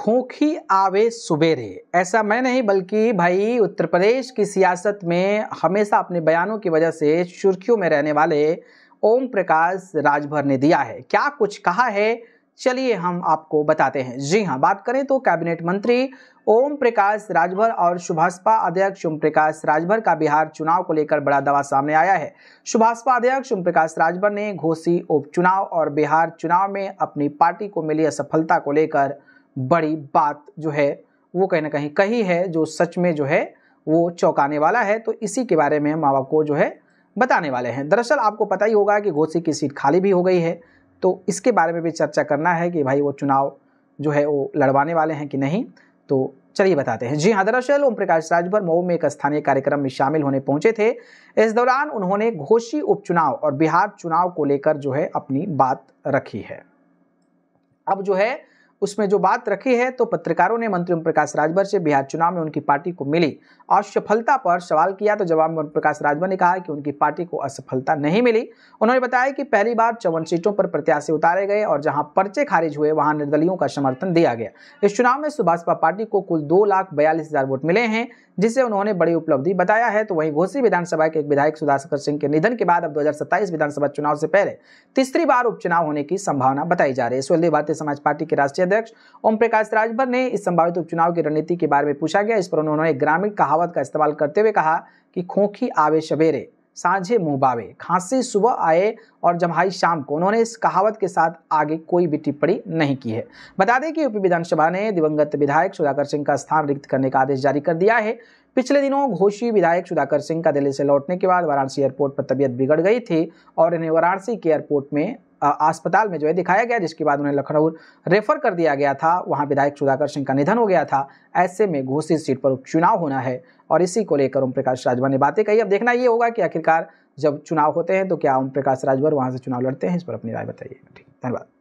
खोखी आवे सुबेरे, ऐसा मैं नहीं बल्कि भाई उत्तर प्रदेश की सियासत में हमेशा अपने बयानों की वजह से सुर्खियों में रहने वाले ओम प्रकाश राजभर ने दिया है। क्या कुछ कहा है, चलिए हम आपको बताते हैं। जी हां, बात करें तो कैबिनेट मंत्री ओम प्रकाश राजभर और सुभाषपा अध्यक्ष ओम प्रकाश राजभर का बिहार चुनाव को लेकर बड़ा दावा सामने आया है। सुभाषपा अध्यक्ष ओम प्रकाश राजभर ने घोसी उपचुनाव और बिहार चुनाव में अपनी पार्टी को मिली असफलता को लेकर बड़ी बात जो है वो कहीं ना कहीं कही है, जो सच में जो है वो चौंकाने वाला है। तो इसी के बारे में हम आपको जो है बताने वाले हैं। दरअसल आपको पता ही होगा कि घोसी की सीट खाली भी हो गई है, तो इसके बारे में भी चर्चा करना है कि भाई वो चुनाव जो है वो लड़वाने वाले हैं कि नहीं। तो चलिए बताते हैं। जी हाँ, दरअसल ओम प्रकाश राजभर मऊ में एक स्थानीय कार्यक्रम में शामिल होने पहुंचे थे। इस दौरान उन्होंने घोसी उपचुनाव और बिहार चुनाव को लेकर जो है अपनी बात रखी है। अब जो है उसमें जो बात रखी है, तो पत्रकारों ने मंत्री ओम प्रकाश राजभर से बिहार चुनाव में उनकी पार्टी को मिली असफलता पर सवाल किया। तो जवाब में ओम प्रकाश राजभर ने कहा कि उनकी पार्टी को असफलता नहीं मिली। उन्होंने बताया कि पहली बार 54 सीटों पर प्रत्याशी उतारे गए और जहां पर्चे खारिज हुए वहां निर्दलियों का समर्थन दिया गया। इस चुनाव में सुभाषपा पार्टी को कुल 2,42,000 वोट मिले हैं, जिसे उन्होंने बड़ी उपलब्धि बताया है। तो वहीं घोसी विधानसभा के एक विधायक सुधाकर सिंह के निधन के बाद अब 2027 विधानसभा चुनाव से पहले तीसरी बार उपचुनाव होने की संभावना बताई जा रही है। इस वल्लभ भारतीय समाज पार्टी के राष्ट्रीय अध्यक्ष ओम प्रकाश राजभर ने इस संभावित उपचुनाव की रणनीति के बारे में पूछा गया। इस पर उन्होंने ग्रामीण कहावत का इस्तेमाल करते हुए कहा कि खोखी आवे सवेरे, सांझे मुंह बावे, खांसी सुबह आए और जम्हाई शाम को। उन्होंने इस कहावत के साथ आगे कोई भी टिप्पणी नहीं की है। बता दें कि यूपी विधानसभा ने दिवंगत विधायक सुधाकर सिंह का स्थान रिक्त करने का आदेश जारी कर दिया है। पिछले दिनों घोसी विधायक सुधाकर सिंह का दिल्ली से लौटने के बाद वाराणसी एयरपोर्ट पर तबीयत बिगड़ गई थी और इन्हें वाराणसी के एयरपोर्ट में अस्पताल में जो है दिखाया गया, जिसके बाद उन्हें लखनऊ रेफर कर दिया गया था। वहां विधायक सुधाकर सिंह का निधन हो गया था। ऐसे में घोसी सीट पर उपचुनाव होना है और इसी को लेकर ओम प्रकाश राजभर ने बातें कही। अब देखना ये होगा कि आखिरकार जब चुनाव होते हैं तो क्या ओम प्रकाश राजभर वहां से चुनाव लड़ते हैं। इस पर अपनी राय बताइए। धन्यवाद।